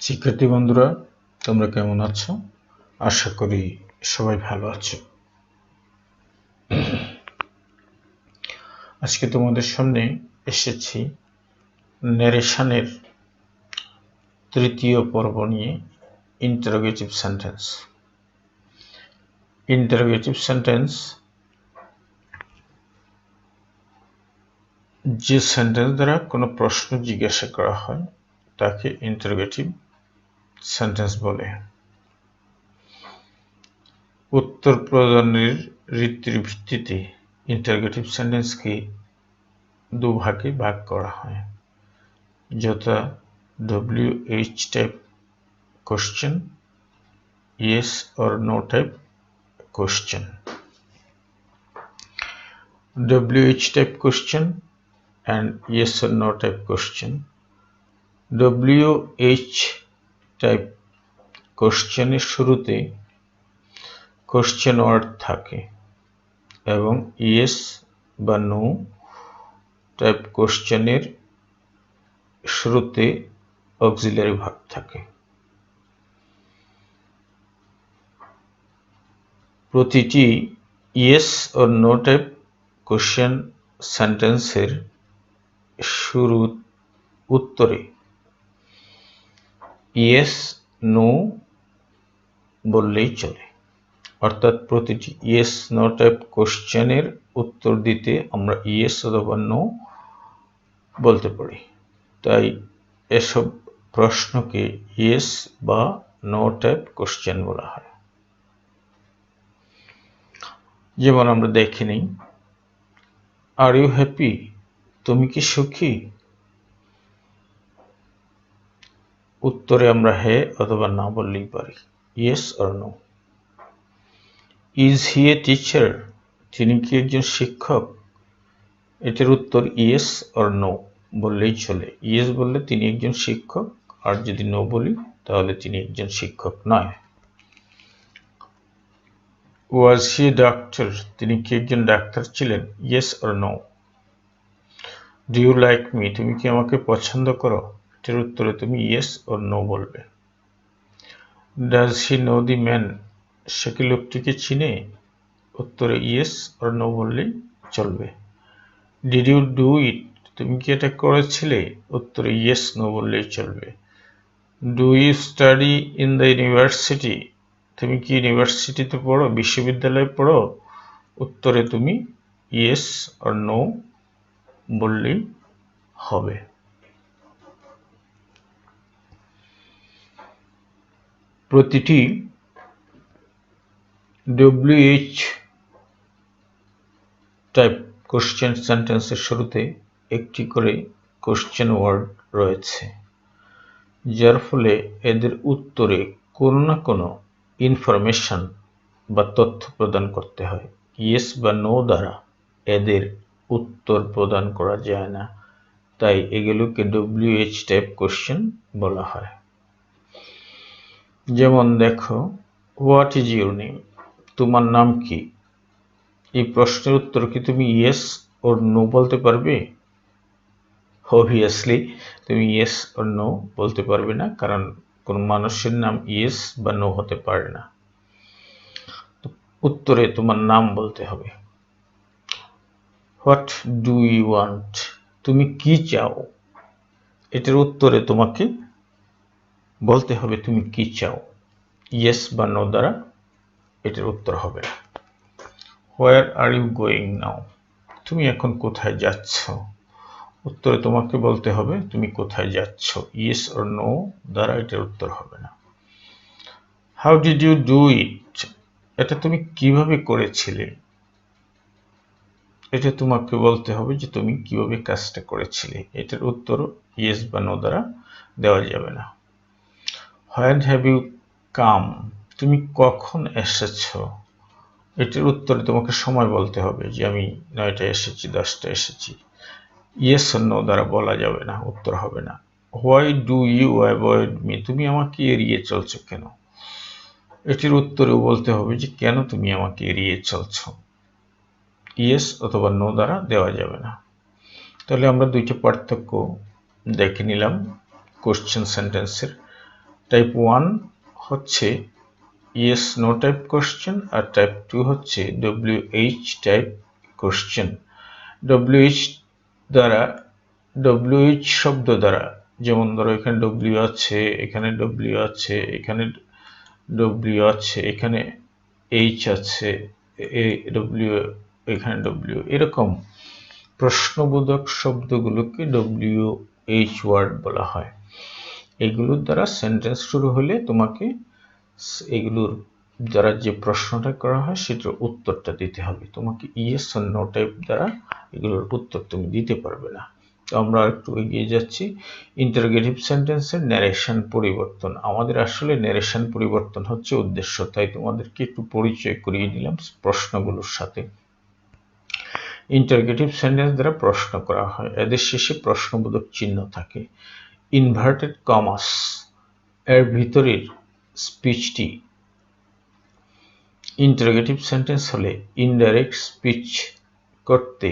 শিক্ষার্থী বন্ধুরা, তোমরা কেমন আছো? আশা করি সবাই ভালো আছো। আজকে তোমাদের সামনে এসেছি ন্যারেশনের তৃতীয় পর্ব নিয়ে, ইন্টারোগেটিভ সেন্টেন্স। ইন্টারোগেটিভ সেন্টেন্স যে সেন্টেন্স দ্বারা কোনো প্রশ্ন জিজ্ঞাসা করা হয় তাকে ইন্টারোগেটিভ সেন্টেন্স বলে। উত্তর প্রদানের রীতির ভিত্তিতে ইন্টারোগেটিভ সেন্টেন্সকে দুভাগে ভাগ করা হয়, যথা WH type question, yes or no type question. WH type question and yes or no type question. WH type কোশ্চেনের শুরুতে কোশ্চেন ওয়ার্ড থাকে এবং ইয়েস বা নো টাইপ কোশ্চেনের শুরুতে অক্সিলারি ভার্ব থাকে। প্রতিটি yes or no type question সেন্টেন্সের শুরু উত্তরে ইয়েস নো বললেই চলে, অর্থাৎ প্রতিটি ইয়েস নো টাইপ কোশ্চেনের উত্তর দিতে আমরা ইয়েস অথবা নো বলতে পারি। তাই এসব প্রশ্নকে ইয়েস বা নো টাইপ কোশ্চেন বলা হয়। যেমন আমরা দেখে নিই, আর ইউ হ্যাপি? তুমি কি সুখী? উত্তরে আমরা হ্যাঁ অথবা না বললেই পারি, yes or no. Is he a teacher? তিনি কি একজন শিক্ষক? এটার উত্তর ইয়েস অর নো বললেই চলে। ইয়েস বললে তিনি একজন শিক্ষক, আর যদি নো বলি তাহলে তিনি একজন শিক্ষক নয়। Was he a doctor? তিনি কি একজন ডাক্তার ছিলেন? Yes or no. Do you like me? তুমি কি আমাকে পছন্দ করো? এটার উত্তরে তুমি ইয়েস অর নো বলবে। Does he know the man? সে কি লোকটিকে চিনে? উত্তরে ইয়েস অর নো বললেই চলবে। Did you do it? তুমি কি এটা করেছিলে? উত্তরে ইয়েস নো বললেই চলবে। Do you study in the university? তুমি কি ইউনিভার্সিটিতে পড়ো, বিশ্ববিদ্যালয়ে পড়ো? উত্তরে তুমি ইয়েস অর নো বললেই হবে। প্রতিটি WH টাইপ কোশ্চেন সেন্টেন্সের শুরুতে একটি করে কোশ্চেন ওয়ার্ড রয়েছে, যার ফলে এদের উত্তরে কোনো না কোনো ইনফরমেশন বা তথ্য প্রদান করতে হয়। ইয়েস বা নো দ্বারা এদের উত্তর প্রদান করা যায় না, তাই এগুলোকে WH টাইপ কোশ্চেন বলা হয়। যেমন দেখো, হোয়াট ইজ ইউর নেম? তোমার নাম কি? এই প্রশ্নের উত্তর কি তুমি ইয়েস ওর নো বলতে পারবে? অবভিয়াসলি তুমি ইয়েস ওর নো বলতে পারবে না, কারণ কোন মানুষের নাম ইয়েস বা নো হতে পারে না। উত্তরে তোমার নাম বলতে হবে। What do you want? তুমি কি চাও? এটার উত্তরে তোমাকে বলতে হবে তুমি কি চাও। ইয়েস বা নো দ্বারা এটার উত্তর হবে না। হোয়ার আর ইউ গোয়িং নাও? তুমি এখন কোথায় যাচ্ছ? উত্তরে তোমাকে বলতে হবে তুমি কোথায় যাচ্ছ। ইয়েস অর নো দ্বারা এটার উত্তর হবে না। How did you do it? এটা তুমি কিভাবে করেছিলে? এটা তোমাকে বলতে হবে যে তুমি কিভাবে কাজটা করেছিলে। এটার উত্তর ইয়েস বা নো দ্বারা দেওয়া যাবে না। When have you come? তুমি কখন এসেছো? এটার উত্তরে তোমাকে সময় বলতে হবে যে আমি 9টায় এসেছি, 10টায় এসেছি। ইয়েস অর নো দ্বারা বলা যাবে না, উত্তর হবে না। Why do you avoid me? তুমি আমাকে এড়িয়ে চলছো কেন? এটির উত্তরেও বলতে হবে যে কেন তুমি আমাকে এড়িয়ে চলছো। ইয়েস অথবা নো দ্বারা দেওয়া যাবে না। তাহলে আমরা দুইটা পার্থক্য দেখে নিলাম কোশ্চেন সেন্টেন্সের। টাইপ 1 হচ্ছে ইয়েস নো টাইপ কোশ্চেন, আর টাইপ 2 হচ্ছে WH টাইপ কোশ্চেন। WH দ্বারা, WH শব্দ দ্বারা, যেমন ধরো এখানে W আছে, এখানে W আছে, এখানে W আছে, এখানে H আছে, W, এখানে W, এরকম প্রশ্নবোধক শব্দগুলোকে WH ওয়ার্ড বলা হয়। এগুলোর দ্বারা সেন্টেন্স শুরু হলে তোমাকে এগুলোর দ্বারা যে প্রশ্নটা করা হয় সেটার উত্তরটা দিতে হবে। তোমাকে ইয়েস আর নো টাইপ দ্বারা এগুলোর উত্তর তুমি দিতে পারবে না। তো আমরা একটু এগিয়ে যাচ্ছি। ইন্টারোগেটিভ সেন্টেন্সের ন্যারেশন পরিবর্তন। আমাদের আসলে ন্যারেশন পরিবর্তন হচ্ছে উদ্দেশ্য, তাই তোমাদেরকে একটু পরিচয় করিয়ে দিলাম প্রশ্নগুলোর সাথে। ইন্টারোগেটিভ সেন্টেন্স দ্বারা প্রশ্ন করা হয়, এদের শেষে প্রশ্নবোধক চিহ্ন থাকে। ইনভার্টেড কমাস এর ভিতরের স্পিচটি ইন্টারোগেটিভ সেন্টেন্স হলে ইনডাইরেক্ট স্পিচ করতে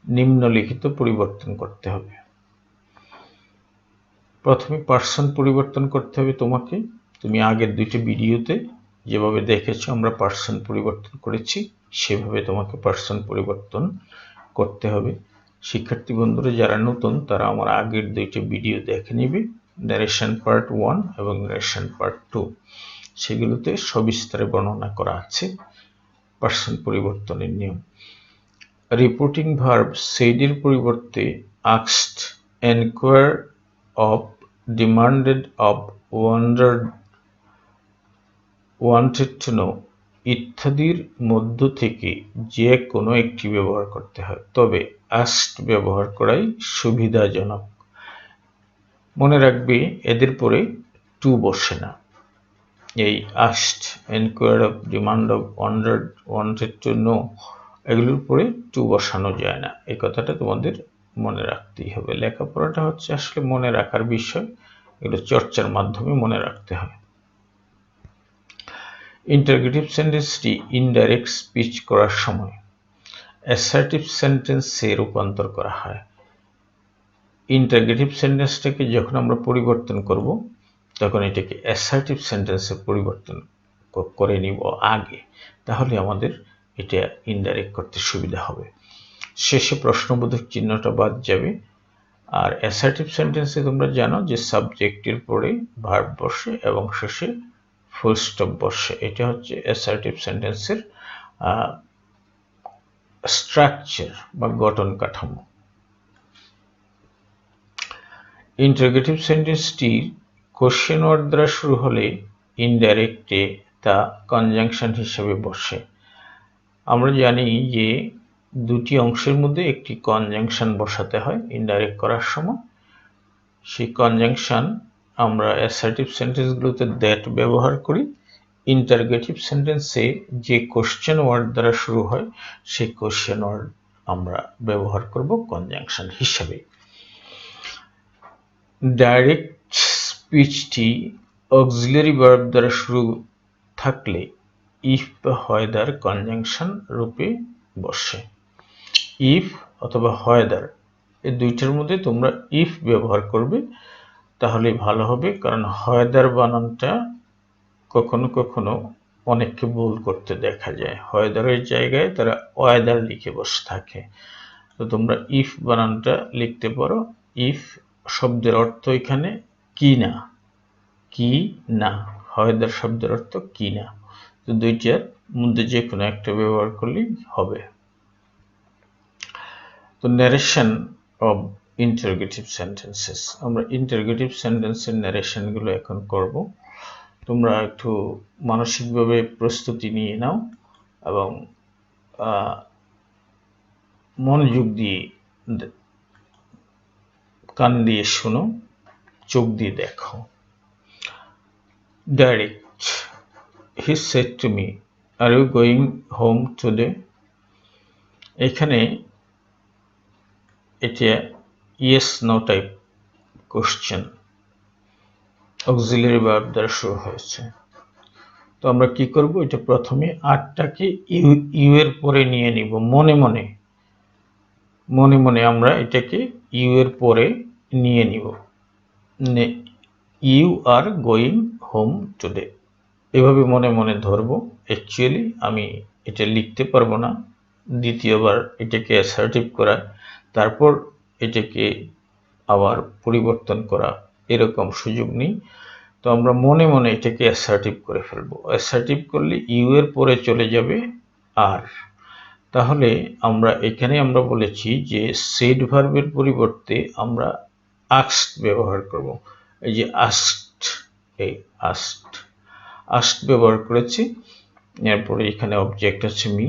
নিম্নলিখিত পরিবর্তন করতে হবে। প্রথমে পার্সন পরিবর্তন করতে হবে তোমাকে। তুমি আগের দুইটি ভিডিওতে যেভাবে দেখেছো আমরা পার্সন পরিবর্তন করেছি, সেভাবে তোমাকে পার্সন পরিবর্তন করতে হবে। শিক্ষার্থী বন্ধুরা যারা নতুন তারা আমার আগের দুইটি ভিডিও দেখে নিবে, ন্যারেশন পার্ট 1 এবং ন্যারেশন পার্ট 2, সেগুলোতে সবিস্তারে বর্ণনা করা আছে পার্সন পরিবর্তনের নিয়ম। রিপোর্টিং ভার্ব said এর পরিবর্তে asked, enquired of, demanded of, wondered, wanted to know ইত্যাদির মধ্য থেকে যে কোনো একটি ব্যবহার করতে হয়, তবে asked ব্যবহার করাই সুবিধাজনক। মনে রাখবে এদের পরে টু বসে না। এই asked, enquired of, demand of, wondered, wanted to know এগুলোর পরে টু বসানো যায় না, এই কথাটা তোমাদের মনে রাখতেই হবে। লেখাপড়াটা হচ্ছে আসলে মনে রাখার বিষয়, এগুলো চর্চার মাধ্যমে মনে রাখতে হয়। ইন্টারোগেটিভ সেন্টেন্সটি ইনডাইরেক্ট স্পিচ করার সময় অ্যাসার্টিভ সেন্টেন্সে রূপান্তর করা হয়। ইন্টারোগেটিভ সেন্টেন্সটাকে যখন আমরা পরিবর্তন করব তখন এটাকে অ্যাসার্টিভ সেন্টেন্সে পরিবর্তন করে নিব আগে, তাহলে আমাদের এটা ইনডাইরেক্ট করতে সুবিধা হবে। শেষে প্রশ্নবোধক চিহ্নটা বাদ যাবে। আর অ্যাসার্টিভ সেন্টেন্সে তোমরা জানো যে সাবজেক্টের পরে ভার্ব বসে এবং শেষে ফুল স্টপ বসে। এটা হচ্ছে অ্যাসার্টিভ সেন্টেন্সের স্ট্রাকচার বা গঠন কাঠামো। ইন্টারোগেটিভ সেন্টেন্সটি কোশ্চেন ওয়ার্ড দ্বারা শুরু হলে ইনডাইরেক্টে তা কনজাংশন হিসেবে বসে। আমরা জানি যে দুটি অংশের মধ্যে একটি কনজাংশন বসাতে হয় ইনডাইরেক্ট করার সময়। সেই কনজাংশন আমরা অ্যাসার্টিভ সেন্টেন্সগুলোতে দ্যাট ব্যবহার করি। ইন্টারোগেটিভ সেন্টেন্সে যে কোশ্চেন ওয়ার্ড দ্বারা শুরু হয় সেই কোশ্চেন ওয়ার্ড আমরা ব্যবহার করব কনজাংশন হিসেবে। ডাইরেক্ট স্পিচটি অক্সিলারি ভার্ব দ্বারা শুরু থাকলে ইফ বা হয়দার কনজাংশন রূপে বসে। ইফ অথবা হয়দার এই দুইটার মধ্যে তোমরা ইফ ব্যবহার করবে, তাহলে ভালো হবে, কারণ হয়দার বানানটা কখনো কখনো অনেককে ভুল করতে দেখা যায়। হয়দারের জায়গায় তারা ওয়েদার লিখে বসে থাকে। তো তোমরা ইফ বানানটা লিখতে পারো। ইফ শব্দের অর্থ এখানে কি না, কি না, হয়দার শব্দের অর্থ কি না। তো দুইটার মধ্যে যে কোনো একটা ব্যবহার করলেই হবে। তো ন্যারেশন অব ইন্টারোগেটিভ সেন্টেন্সেস, আমরা ইন্টারোগেটিভ সেন্টেন্সের ন্যারেশনগুলো এখন করব। তোমরা একটু মানসিকভাবে প্রস্তুতি নিয়ে নাও এবং মনোযোগ দিয়ে কান দিয়ে শোনো, চোখ দিয়ে দেখো। Direct, he said to me, are you going home today? এখানে এটা yes no type question, auxiliary verb দ্বারা শুরু হয়েছে। তো আমরা কি করব, এটা প্রথমে আরটাকে ইউ এর পরে নিয়ে নিব। মনে মনে মনে মনে আমরা এটাকে ইউ এর পরে নিয়ে নিব। You are going home today. এভাবে মনে মনে ধরবো। অ্যাকচুয়ালি আমি এটা লিখতে পারবো না, দ্বিতীয়বার এটাকে অ্যাসার্টিভ করা, তারপর এটাকে আবার পরিবর্তন করা, এরকম সুযোগ নেই। তো আমরা মনে মনে এটাকে অ্যাসার্টিভ করে ফেলবো। অ্যাসার্টিভ করলে ইউ এর পরে চলে যাবে আর। তাহলে আমরা এখানে আমরা বলেছি যে সেড ভার্বের পরিবর্তে আমরা আস্কড ব্যবহার করব। এই যে আস্কড, এই আস্কড ব্যবহার করেছি। এরপরে এখানে অবজেক্ট আছে মি।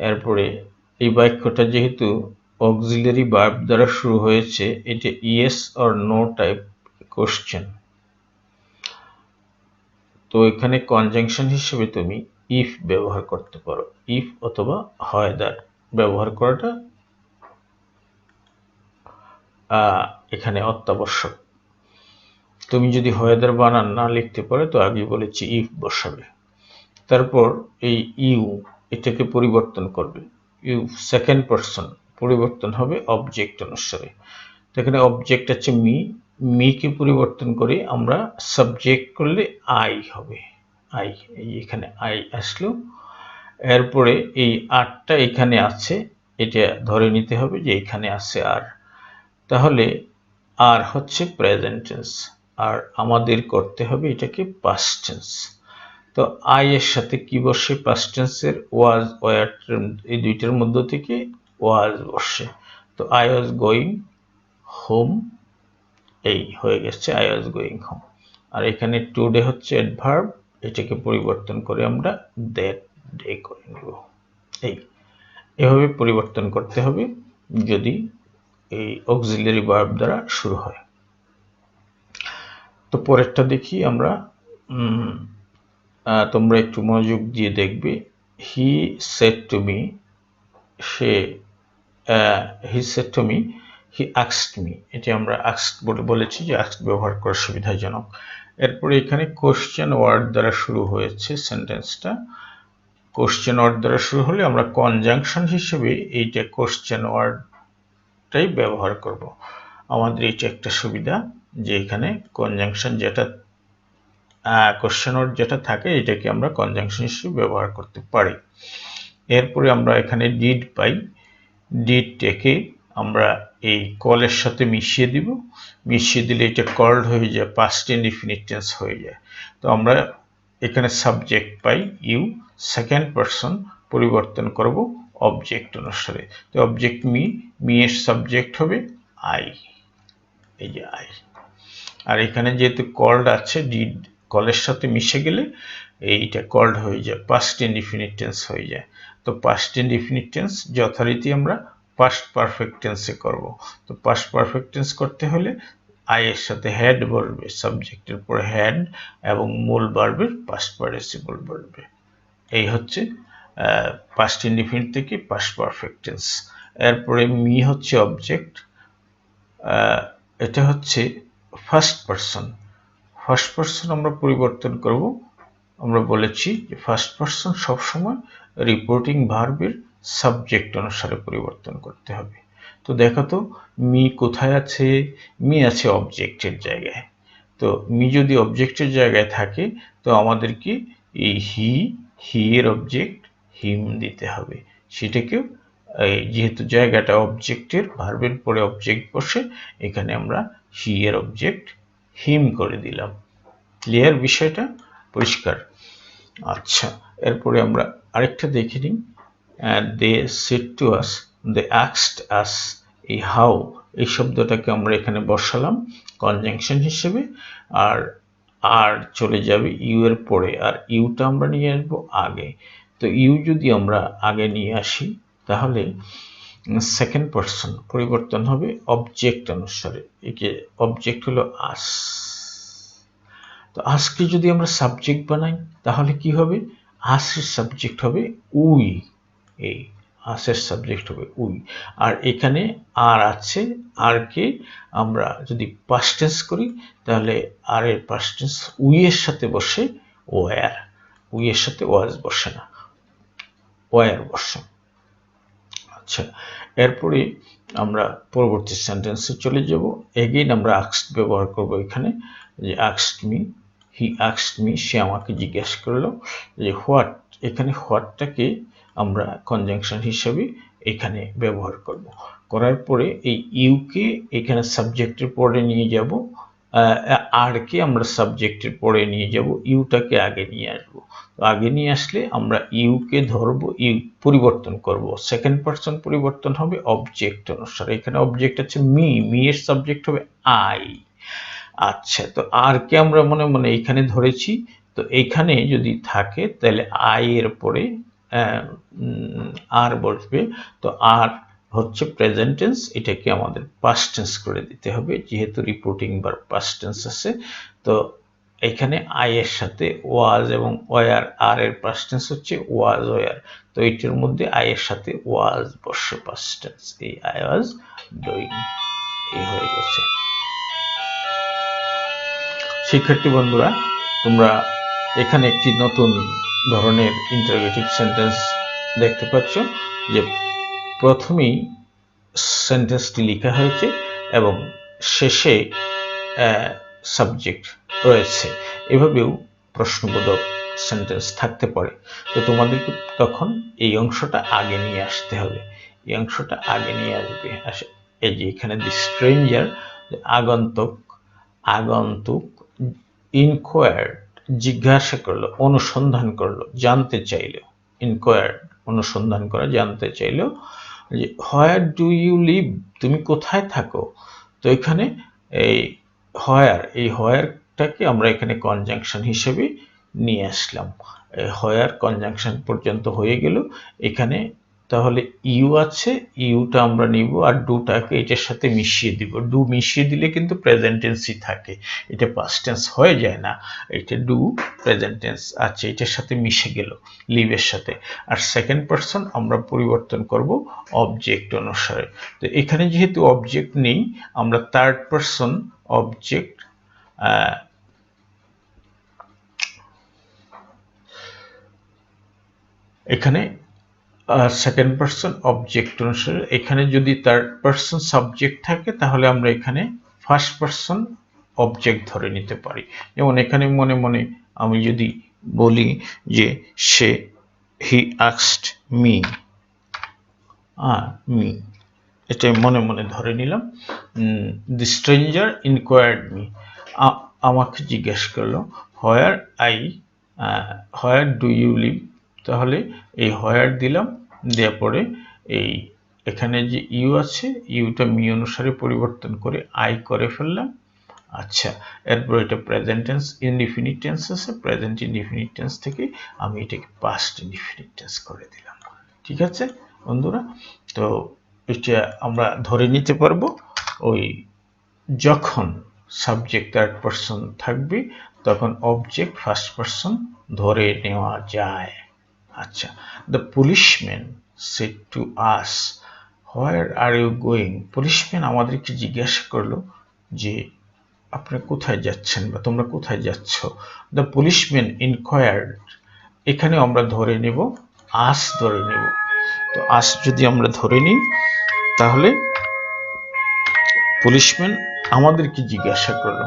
এরপরে এই বাক্যটা যেহেতু অক্সিলারি ভার্ব দ্বারা শুরু হয়েছে, এটা yes or no type question. তো এখানে কনজাংশন হিসেবে তুমি ইফ ব্যবহার করতে পারো। ইফ অথবা হয়দার ব্যবহার করাটা এখানে অত্যাবশ্যক। তুমি যদি হয়দার বানান না লিখতে পারো তো আগে বলেছি ইফ বসাবে। তারপর এই ইউ এটাকে পরিবর্তন করবে। ইউ সেকেন্ড পারসন, পরিবর্তন হবে অবজেক্ট অনুসারে। তো এখানে অবজেক্ট আছে মি, মিকে পরিবর্তন করে আমরা সাবজেক্ট করলে আই হবে। আই, এই এখানে আই আসলো। এরপরে এই আরটা এখানে আছে, এটা ধরে নিতে হবে যে এখানে আছে আর। তাহলে আর হচ্ছে প্রেজেন্ট টেন্স, আর আমাদের করতে হবে এটাকে পাস্ট টেন্স। তো আই এর সাথে কি বসে পাস্ট টেন্সের? ওয়াজ, ওয়ার, এই দুইটার মধ্য থেকে ওয়াজ বসে। তো আই ওয়াজ গোয়িং হোম, এই হয়ে গেছে আই ওয়াজ গোয়িং হোম। আর এখানে টুডে হচ্ছে অ্যাডভার্ব, এটাকে পরিবর্তন করে আমরা দ্যাট ডে করে নেব। এভাবে পরিবর্তন করতে হবে যদি এই অক্সিলারি ভার্ব দ্বারা শুরু হয়। তো পরেরটা দেখি আমরা। তোমরা একটু মনোযোগ দিয়ে দেখবে। হি said to me, say he said to me, he asked me. এটি আমরা আস্কড বলে বলেছি যে আস্কড ব্যবহার করার সুবিধাজনক। এরপরে এখানে কোশ্চেন ওয়ার্ড দ্বারা শুরু হয়েছে সেন্টেন্সটা। কোশ্চেন ওয়ার্ড দ্বারা শুরু হলে আমরা কনজাংশন হিসেবে এইটা কোশ্চেন ওয়ার্ডটাই ব্যবহার করব। আমাদের এটা একটা সুবিধা যে এখানে কনজাংশন যেটা কোশ্চেন ওয়ার্ড যেটা থাকে এটাকে আমরা কনজাংশন হিসেবে ব্যবহার করতে পারি। এরপরে আমরা এখানে ডিড পাই। ডিডটাকে আমরা এই কলের সাথে মিশিয়ে দিব। মিশিয়ে দিলে এটা কল্ড হয়ে যায়, পাস্ট ইনডিফিনিট টেন্স হয়ে যায়। তো আমরা এখানে সাবজেক্ট পাই ইউ, সেকেন্ড পারসন, পরিবর্তন করব অবজেক্ট অনুসারে। তো অবজেক্ট মি, মি এর সাবজেক্ট হবে আই, এই যে আই। আর এখানে যেহেতু কল্ড আছে, ডিড কলের সাথে মিশে গেলে এইটা কল্ড হয়ে যায়, পাস্ট ইনডিফিনিট টেন্স হয়ে যায়। তো পাস্ট ইনডিফিনিট টেন্স যথারীতি আমরা পাস্ট পারফেক্ট টেন্সে করব। তো পাস্ট পারফেক্ট টেন্স করতে হলে আই এর সাথে হ্যাড বলবে, সাবজেক্টের পরে হ্যাড এবং মূল ভার্বের পাস্ট পার্টিসিপল বলবে। এই হচ্ছে পাস্ট ইনডিফিনিট থেকে পাস্ট পারফেক্ট টেন্স। এরপরে মি হচ্ছে অবজেক্ট, এটা হচ্ছে ফার্স্ট পারসন। ফার্স্ট পারসন আমরা পরিবর্তন করব। আমরা বলেছি যে ফার্স্ট পারসন সবসময় রিপোর্টিং ভার্বের সাবজেক্ট অনুসারে পরিবর্তন করতে হবে। তো দেখো তো মি কোথায় আছে? মি আছে অবজেক্টের জায়গায়। তো মি যদি অবজেক্টের জায়গায় থাকে তো আমাদেরকে এই হি এর অবজেক্ট হিম দিতে হবে। সেটাকেও যেহেতু জায়গাটা অবজেক্টের, ভার্বের পরে অবজেক্ট বসে, এখানে আমরা হি এর অবজেক্ট হিম করে দিলাম। ক্লিয়ার বিষয়টা? পরিষ্কার? আচ্ছা, এরপরে আমরা আরেকটা দেখে নিই। They said to us, they asked us. এই হাউ এই শব্দটাকে আমরা এখানে বসালাম কনজাংশন হিসেবে, আর চলে যাবে ইউ এর পরে, আর ইউটা আমরা নিয়ে আসবো আগে। তো ইউ যদি আমরা আগে নিয়ে আসি তাহলে সেকেন্ড পারসন পরিবর্তন হবে অবজেক্ট অনুসারে। একে অবজেক্ট হলো আস। তো আজকে যদি আমরা সাবজেক্ট বানাই তাহলে কি হবে? আসের সাবজেক্ট হবে উই, এই আসের সাবজেক্ট হবে উই। আর এখানে আর আছে, আর কে আমরা যদি পাস্ট টেন্স করি তাহলে আর এর পাস্ট টেন্স উই এর সাথে বসে ওয়ার, উই এর সাথে ওয়াজ বসে না, ওয়ার বসে। আচ্ছা, এরপরে আমরা পরবর্তী সেন্টেন্সে চলে যাব। এগেইন আমরা আস্কড ব্যবহার করব এখানে। যে asked me, he asked me, সে আমাকে জিজ্ঞেস করলো যে হোয়াট, এখানে হোয়াটটাকে আমরা কনজাংশন হিসেবে এখানে ব্যবহার করব। করার পরে এই ইউকে এখানে সাবজেক্টের পরে নিয়ে যাব, আর কে আমরা সাবজেক্টের পরে নিয়ে যাব, ইউটাকে আগে নিয়ে আসবো। তো আগে নিয়ে আসলে আমরা ইউকে ধরবো, ইউ পরিবর্তন করব, সেকেন্ড পারসন পরিবর্তন হবে অবজেক্ট অনুসারে। এখানে অবজেক্ট আছে মি, মি এর সাবজেক্ট হবে আই। আচ্ছা, তো আর কে আমরা মনে মনে এখানে ধরেছি, তো এখানে যদি থাকে তাহলে আই এর পরে আর বসবে। তো আর হচ্ছে প্রেজেন্ট টেন্স, এটাকে আমাদের পাস্ট টেন্স করে দিতে হবে যেহেতু রিপোর্টিং বার পাস্ট টেন্স আছে। তো এখানে আই এর সাথে ওয়াজ এবং ওয়ার, আর এর পাস্ট টেন্স হচ্ছে ওয়াজ ওয়ার, তো এটার মধ্যে আই এর সাথে ওয়াজ বসে পাস্ট টেন্স, এই আই ওয়াজ ডুইং, এই হয়ে গেছে। শিক্ষার্থী বন্ধুরা, তোমরা এখানে একটি নতুন ধরনের ইন্টারোগেটিভ সেন্টেন্স দেখতে পাচ্ছ, যে প্রথমেই সেন্টেন্সটি লেখা হয়েছে এবং শেষে সাবজেক্ট রয়েছে। এভাবেও প্রশ্নবোধক সেন্টেন্স থাকতে পারে। তো তোমাদেরকে তখন এই অংশটা আগে নিয়ে আসতে হবে, এই অংশটা আগে নিয়ে আসবে। এই যে এখানে দি স্ট্রেঞ্জার, আগন্তুক, আগন্তুক ইনকোয়ার্ড জিজ্ঞাসা করলো, অনুসন্ধান করলো, জানতে চাইলো, ইনকোয়ার্ড অনুসন্ধান করা, জানতে চাইলো যে হোয়ার ডু ইউ লিভ, তুমি কোথায় থাকো। তো এখানে এই হোয়ার, এই হোয়ারটাকে আমরা এখানে কনজাংশন হিসেবে নিয়ে আসলাম। হোয়ার কনজাংশন পর্যন্ত হয়ে গেল। এখানে তাহলে ইউ আছে, ইউটা আমরা নিব আর ডুটাকে এটার সাথে মিশিয়ে দিব। ডু মিশিয়ে দিলে কিন্তু প্রেজেন্ট টেন্সই থাকে, এটা পাস্ট টেন্স হয়ে যায় না। এটা ডু প্রেজেন্ট টেন্স আছে, এটার সাথে মিশে গেল লিভের সাথে। আর সেকেন্ড পারসন আমরা পরিবর্তন করব অবজেক্ট অনুসারে। তো এখানে যেহেতু অবজেক্ট নেই, আমরা থার্ড পারসন অবজেক্ট এখানে সেকেন্ড পারসন অবজেক্ট অনুসারে, এখানে যদি থার্ড পারসন সাবজেক্ট থাকে তাহলে আমরা এখানে ফার্স্ট পারসন অবজেক্ট ধরে নিতে পারি। যেমন এখানে মনে মনে আমি যদি বলি যে সে, হি আস্কড মি, মি, এটা মনে মনে ধরে নিলাম। দি স্ট্রেঞ্জার ইনকোয়ার্ড মি, আমাকে জিজ্ঞেস করলো। Where I, where do you live, তাহলে এই হোয়ার দিলাম, দেওয়ার পরে এই এখানে যে ইউ আছে, ইউটা মি অনুসারে পরিবর্তন করে আই করে ফেললাম। আচ্ছা, এরপর এটা প্রেজেন্ট টেন্স ইনডিফিনিট টেন্স আছে, প্রেজেন্ট ইনডিফিনিট টেন্স থেকে আমি এটাকে পাস্ট ইনডিফিনিট টেন্স করে দিলাম। ঠিক আছে বন্ধুরা, তো এটা আমরা ধরে নিতে পারবো ওই যখন সাবজেক্ট থার্ড পারসন থাকবে তখন অবজেক্ট ফার্স্ট পারসন ধরে নেওয়া যায়। আচ্ছা, the policeman said to us, where are you going, policeman আমাদেরকে জিজ্ঞাসা করলো যে আপনারা কোথায় যাচ্ছেন বা তোমরা কোথায় যাচ্ছ। দ্য পুলিশম্যান ইনকোয়ার্ড, এখানে আমরা ধরে নেব আস, ধরে নেব। তো আস যদি আমরা ধরে নিই তাহলে পুলিশম্যান আমাদেরকে জিজ্ঞাসা করলো।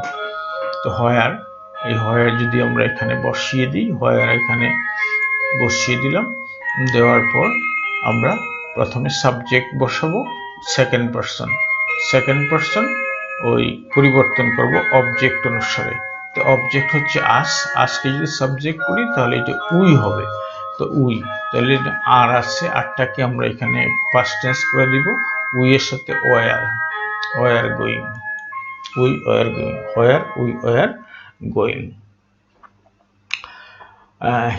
তো হোয়ার, এই হোয়ার যদি আমরা এখানে বসিয়ে দিই, হোয়ার এখানে বসিয়ে দিলাম, দেওয়ার পর আমরা প্রথমে সাবজেক্ট বসাবো সেকেন্ড পারসন, সেকেন্ড পারসন ওই পরিবর্তন করব অবজেক্ট অনুসারে। তো অবজেক্ট হচ্ছে আস, আসকে যদি সাবজেক্ট করি তাহলে এটা উই হবে। তো উই, তাহলে আর আছে, আরটাকে আমরা এখানে পাস্ট টেন্স করে দিব, উই এর সাথে were, were going, we were going, where we were going.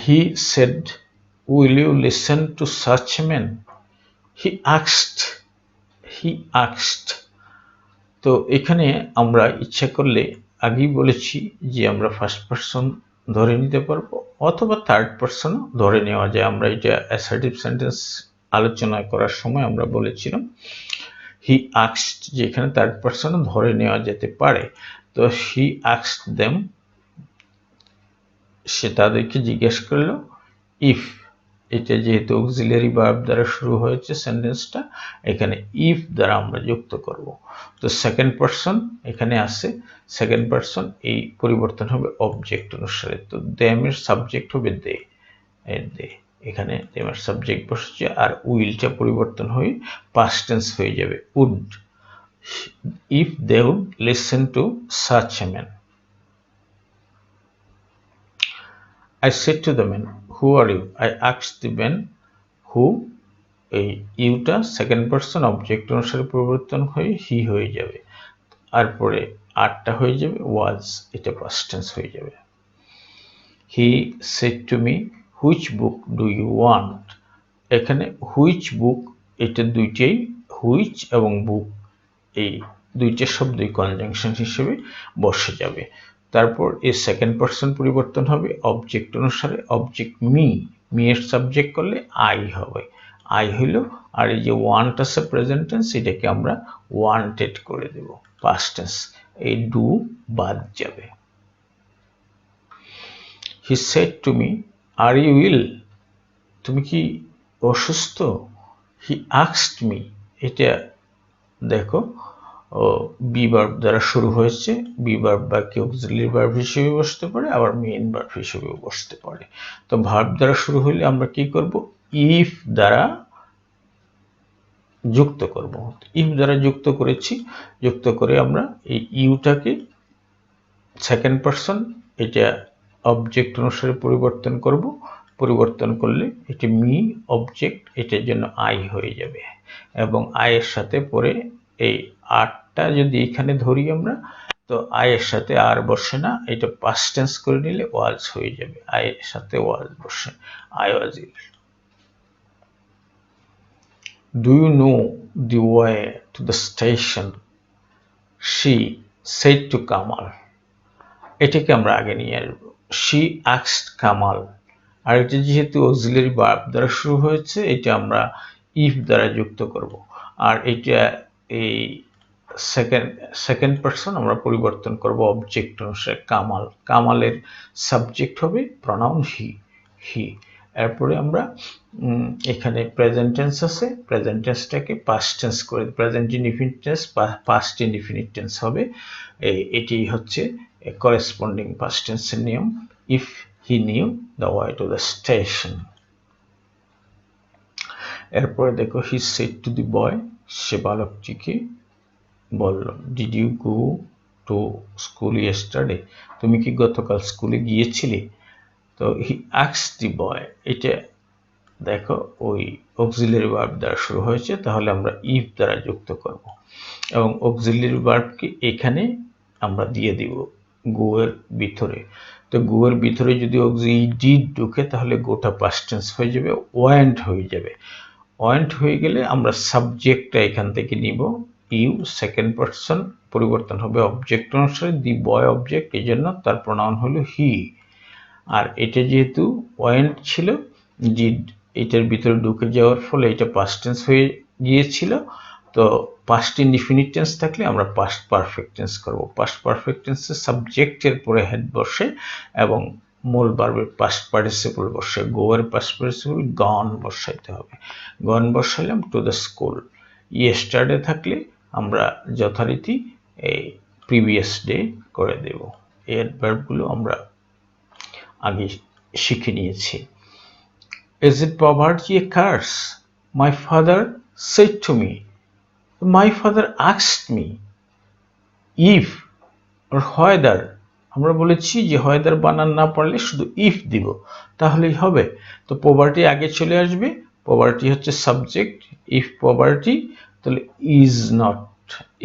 He said, will you listen to such men? He asked, he asked. তো এখানে আমরা ইচ্ছা করলে আগেই বলেছি যে আমরা ফার্স্ট পারসন ধরে নিতে পারবো অথবা থার্ড পারসন ধরে নেওয়া যায়। আমরা এটা অ্যাসার্টিভ সেন্টেন্স আলোচনা করার সময় আমরা বলেছিলাম হি আস্কড, যে এখানে থার্ড পারসন ধরে নেওয়া যেতে পারে। তো হি আস্কড দেম, সে তাদেরকে জিজ্ঞেস করলো, ইফ, এটা যেহেতু অক্সিলারি ভার্ব দ্বারা শুরু হয়েছে সেন্টেন্সটা, এখানে ইফ দ্বারা আমরা যুক্ত করব। তো সেকেন্ড পারসন এখানে আছে, সেকেন্ড পারসন এই পরিবর্তন হবে অবজেক্ট অনুসারে। তো দেমের সাবজেক্ট হবে দে, দে এখানে দেমের সাবজেক্ট বসছে, আর উইলটা পরিবর্তন হয়ে পাস্ট টেন্স হয়ে যাবে would. If they would listen to such a man. I said to the man, who are you? I asked the man, who, এই ইউটা সেকেন্ড পারসন অবজেক্ট অনুসারে পরিবর্তন হয়ে হি হয়ে যাবে, আর পরে আরটা হয়ে যাবে ওয়াজ, এটা পাস্ট টেন্স হয়ে যাবে। He said to me, which book do you want? এখানে হুইচ বুক, এটা দুইটাই হুইচ এবং বুক এই দুইটা শব্দই কনজাংশন হিসেবে বসে যাবে। তারপর এই সেকেন্ড পারসন পরিবর্তন হবে অবজেক্ট অনুসারে, অবজেক্ট মি, মি এর সাবজেক্ট করলে আই হবে, আই হইল, আর এই যে ওয়ান্ট আছে প্রেজেন্ট টেন্স, এটাকে আমরা ওয়ান্টেড করে দেব পাস্ট টেন্স, এই ডু বাদ যাবে। He said to me, are you ill? তুমি কি অসুস্থ? হি আস্কড মি, এটা দেখো বি ভার্ব দ্বারা শুরু হয়েছে, বি ভার্ব বা কি অক্সিলারি ভার্ব হিসেবে বসতে পারে, আবার মেইন ভার্ব হিসেবেও বসতে পারে। তো ভার্ব দ্বারা শুরু হলে আমরা কি করব, ইফ দ্বারা যুক্ত করব। ইফ দ্বারা যুক্ত করেছি, যুক্ত করে আমরা এই ইউটাকে সেকেন্ড পারসন, এটা অবজেক্ট অনুসারে পরিবর্তন করব, পরিবর্তন করলে এটি মি অবজেক্ট, এটার জন্য আই হয়ে যাবে, এবং আই এর সাথে পরে এই আরটা যদি এখানে ধরি আমরা, তো আই এর সাথে আর বসে না, এটা পাস্ট টেন্স করে নিলে ওয়াজ হয়ে যাবে, আই এর সাথে ওয়াজ বসে, I was ill. Do you know the way to the station? She said to Kamal, এটাকে আমরা আগে নিয়ে আসবো। শি আস্কড কামাল, আর এটা যেহেতু অক্সিলারি ভার্ব দ্বারা শুরু হয়েছে, এটা আমরা ইফ দ্বারা যুক্ত করব, আর এটা এই সেকেন্ড পারসন আমরা পরিবর্তন করব অবজেক্ট অনুসারে কামাল, কামালের সাবজেক্ট হবে প্রনাউন হি, হি। এরপরে আমরা এখানে প্রেজেন্ট টেন্স আছে, প্রেজেন্ট টেন্সটাকে পাস্ট টেন্স করে, present indefinite tense past indefinite tense হবে, এটি হচ্ছে করেসপন্ডিং পাস্ট টেন্সের নিয়ম। If he knew the way to the station. এরপরে দেখো হি সেড টু দি বয়, সে বালকটিকে বলল, did you go to school yesterday? তুমি কি গতকাল স্কুলে গিয়েছিলে? তো হি আস্কড দি বয়, এটা দেখো ওই অক্সিলারি ভার্ব দ্বারা শুরু হয়েছে, তাহলে আমরা ইফ দ্বারা যুক্ত করব, এবং অক্সিলারি ভার্বকে এখানে আমরা দিয়ে দিব গো এর ভিতরে। তো গো এর ভিতরে যদি ডিড ঢুকে, তাহলে গোটা পাস্ট টেন্স হয়ে যাবে, ওয়েন্ট হয়ে যাবে। ওয়েন্ট হয়ে গেলে আমরা সাবজেক্টটা এখান থেকে নিব, ইউ সেকেন্ড পারসন পরিবর্তন হবে অবজেক্ট অনুসারে, দি বয় অবজেক্ট, এই জন্য তার প্রনাউন হলো হি। আর এটা যেহেতু ওয়েন্ট ছিল, ডিড এটার ভিতরে ঢুকে যাওয়ার ফলে এটা পাস্ট টেন্স হয়ে গিয়েছিল, তো পাস্ট ইনডিফিনিট টেন্স থাকলে আমরা পাস্ট পারফেক্ট টেন্স করব। পাস্ট পারফেক্ট টেন্সে সাবজেক্টের পরে হেড বসে এবং মূল ভার্বের পাস্ট পার্টিসিপল বসে, গো এর পাস্ট পার্টিসিপল গন বসাইতে হবে, গন বসাইলাম টু দ্য স্কুল। ইয়েস্টারডে থাকলে আমরা যথারীতি এই প্রিভিয়াস ডে করে দেব। এর ভার্বগুলো আমরা আগে শিখে নিয়েছি। Is it poverty a curse? My father said to me. My father asked me if or whether, আমরা বলেছি যে whether বানান না পারলে শুধু if দিব, তাহলেই হবে। তো poverty আগে চলে আসবে, poverty হচ্ছে সাবজেক্ট, if poverty তাহলে is not,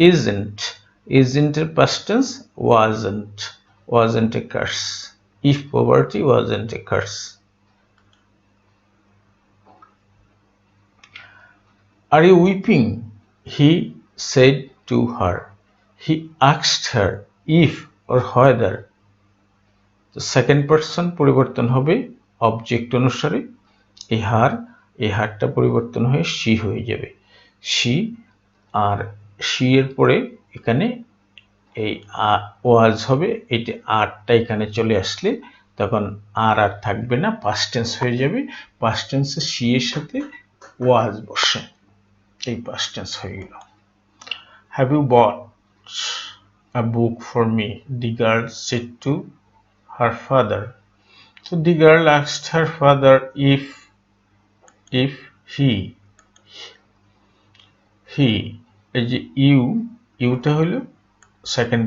isn't এর past tense wasn't a curse, if poverty wasn't a curse. Are you weeping? He said to her. He asked her if or whether. The second person পরিবর্তন হবে object অনুসারে, এই হারটা পরিবর্তন হয়ে she হয়ে যাবে, she, আর she এর পরে এখানে এই was হবে, এটা আরটা এখানে চলে আসলে তখন আর থাকবে না, পাস্ট টেন্স হয়ে যাবে। পাস্ট টেন্সে শি এর সাথে ওয়াজ বসে, এই পাস্ট টেন্স হয়ে গেল। Have you bought a book for me? The girl said to her father. So the girl asked her father if he এই যে ইউটা হলো সেকেন্ড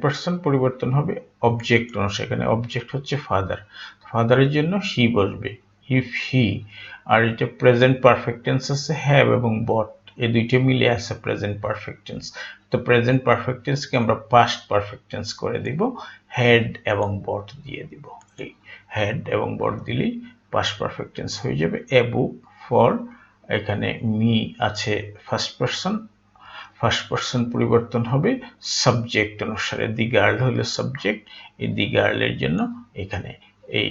পারসন পরিবর্তন হবে অবজেক্ট অনুসারে। এখানে অবজেক্ট হচ্ছে ফাদার, ফাদারের জন্য হি বসবে ইফ হি। আর এটা প্রেজেন্ট পারফেক্ট টেন্স আছে হ্যাভ এবং বট, এই দুইটা মিলে আছে প্রেজেন্ট পারফেক্ট টেন্স। তো প্রেজেন্ট পারফেক্ট টেন্সকে আমরা পাস্ট পারফেক্ট টেন্স করে দিব, হ্যাড এবং বট দিয়ে দিব। এই হ্যাড এবং বট দিলেই পাস্ট পারফেক্ট টেন্স হয়ে যাবে। এ বুক ফর, এখানে মি আছে ফার্স্ট পারসন পরিবর্তন হবে সাবজেক্ট অনুসারে। দি গার্ল হলো সাবজেক্ট, এই দি গার্লের জন্য এখানে এই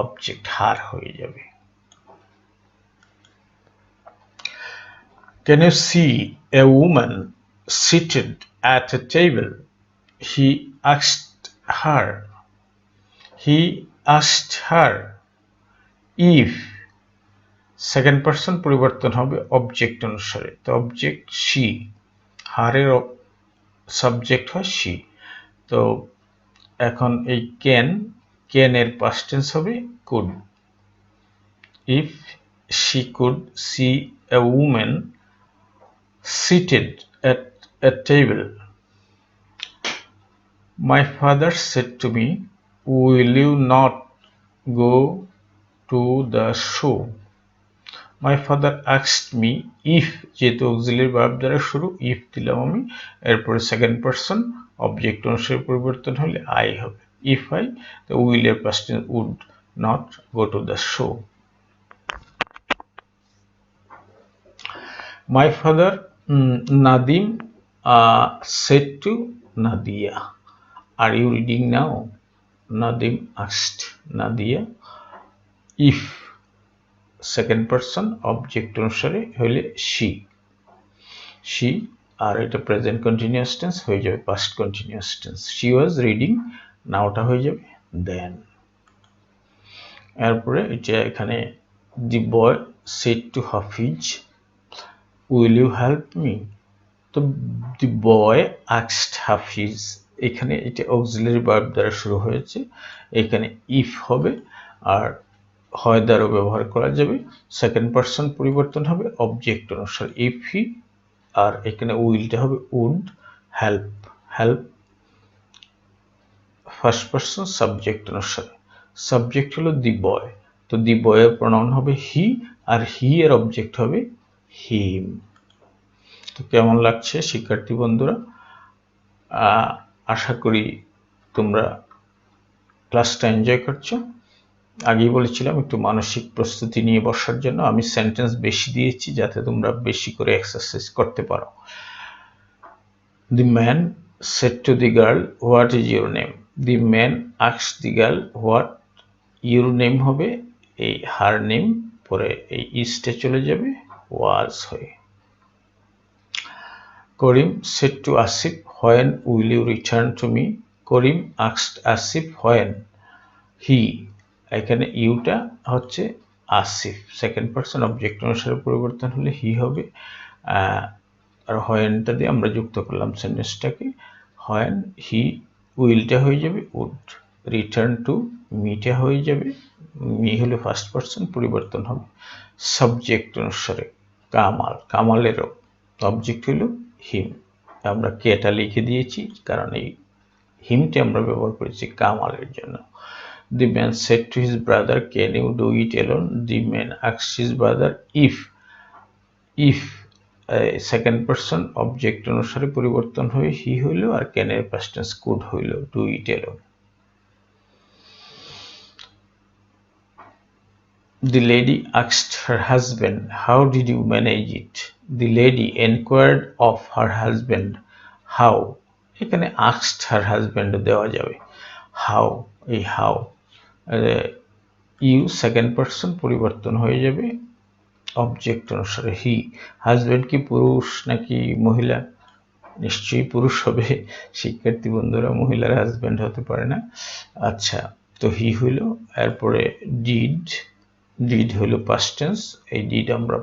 অবজেক্ট হার হয়ে যাবে। Can you see a woman seated at a table? He asked her if, second person পরিবর্তন হবে অবজেক্ট অনুসারে। তো অবজেক্ট শি, হারের সাবজেক্ট হয় শি। তো এখন এই ক্যান এর পাস্ট টেন্স হবে could. If she could see a women seated at a table. My father said to me, will you not go to the show? My father asked me if, যেহেতু auxiliary verb দ্বারা শুরু, if দিলাম আমি, এরপরে second person object অনুসারে পরিবর্তন হলে I হবে। ইফ আই, তো উইল এর past tense would not go to the show. My father Nadim said to Nadia, are you reading now? Nadim asked Nadia if, second person object অনুসারে হলে she আর এটা present continuous tense হয়ে যাবে past continuous tense. she was reading, নাওটা হয়ে যাবে then। এরপরে এটা এখানে the boy said to Hafiz, will you help me? তো the boy asked Hafiz, এখানে এটা অক্সিলারি ভার্ব দ্বারা শুরু হয়েছে, এখানে ইফ হবে আর হয় দ্বারা ব্যবহার করা যাবে। সেকেন্ড পারসন পরিবর্তন হবে অবজেক্ট অনুসারে ইফ হি, আর এখানে উইলটা হবে would. Help first person subject অনুসারে, সাবজেক্ট হলো দি বয়, তো দি বয়ের প্রনাউন হবে হি আর হি এর অবজেক্ট হবে হিম। তো কেমন লাগছে শিক্ষার্থী বন্ধুরা? আশা করি তোমরা ক্লাসটা এনজয় করছো। আগেই বলেছিলাম একটু মানসিক প্রস্তুতি নিয়ে বসার জন্য, আমি সেন্টেন্স বেশি দিয়েছি যাতে তোমরা বেশি করে এক্সারসাইজ করতে পারো। The man said to the girl, what is your name? The man asked the girl what your name হবে, এই her name পরে এই ইসটা চলে যাবে was হয়ে। Karim said to Asif, when will you return to me? Karim asked Asif when he, এখানে Yuta হচ্ছে Asif, second person object অনুসারে পরিবর্তন হলে হি হবে। আর হয়েনটা দিয়ে আমরা যুক্ত করলাম সেন্টেন্সটাকে, হয়েন হি, উইলটা হয়ে যাবে উড, রিটার্ন টু মিটা হয়ে যাবে, মি হলে ফার্স্ট পারসন পরিবর্তন হবে সাবজেক্ট অনুসারে কামালের অবজেক্ট হলো হিম। আমরা কেটা লিখে দিয়েছি কারণ এই হিমটা আমরা ব্যবহার করেছি কামালের জন্য। The man said to his brother, can you do it alone? The man asked his brother if second person object অনুসারে পরিবর্তন হয়ে হি হইল আর ক্যান এর পাস্ট টেন্স কুড হইল do it alone। The lady asked her husband, how did you manage it? The lady inquired of her husband how, এখানে asked her husband দেওয়া যাবে how, এই how ইউ সেকেন্ড পারসন পরিবর্তন হয়ে যাবে object অনুসারে হি। Husband কি পুরুষ নাকি মহিলা? নিশ্চয়ই পুরুষ হবে শিক্ষার্থী বন্ধুরা, মহিলার হাজবেন্ড হতে পারে না। আচ্ছা, তো হি হইল, এরপরে ডিড হইল পাস্ট টেন্স, এই ডিড আমরা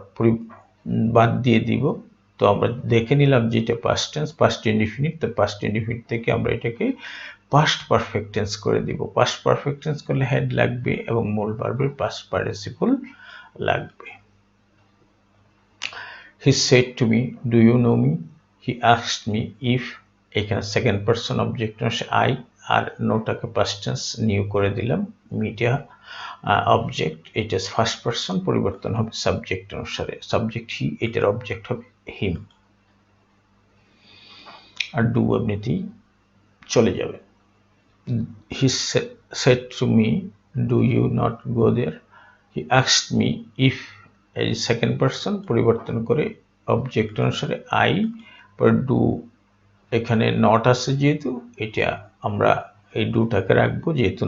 বাদ দিয়ে দিব। তো আমরা দেখে নিলাম যে এটা পাস্ট টেন্স, পাস্ট ইনডিফিনিট, তো পাস্ট ইনডিফিনিট থেকে আমরা এটাকে পাস্ট পারফেক্ট টেন্স করে দিব। পাস্ট পারফেক্ট টেন্স করলে হেড লাগবে এবং মূল ভার্বের পাস্ট পার্টিসিপল লাগবে। He said to me, do you know me? He asked me if, এখানে সেকেন্ড পারসন অবজেক্ট অনুসারে আই, আর নোটাকে পাস্ট টেন্স নিউ করে দিলাম, মিডিয়া অবজেক্ট, এটা ফার্স্ট পারসন, পরিবর্তন হবে সাবজেক্ট অনুসারে, সাবজেক্ট হি, এটার অবজেক্ট হবে হিম, আর ডু এমনিতেই চলে যাবে। He said to me, do you not go there? He asked me if, এই সেকেন্ড পারসন, পরিবর্তন করে অবজেক্ট অনুসারে আই, পর ডু, এখানে নট আছে যেহেতু এটা আমরা এই ডুটাকে রাখবো, যেহেতু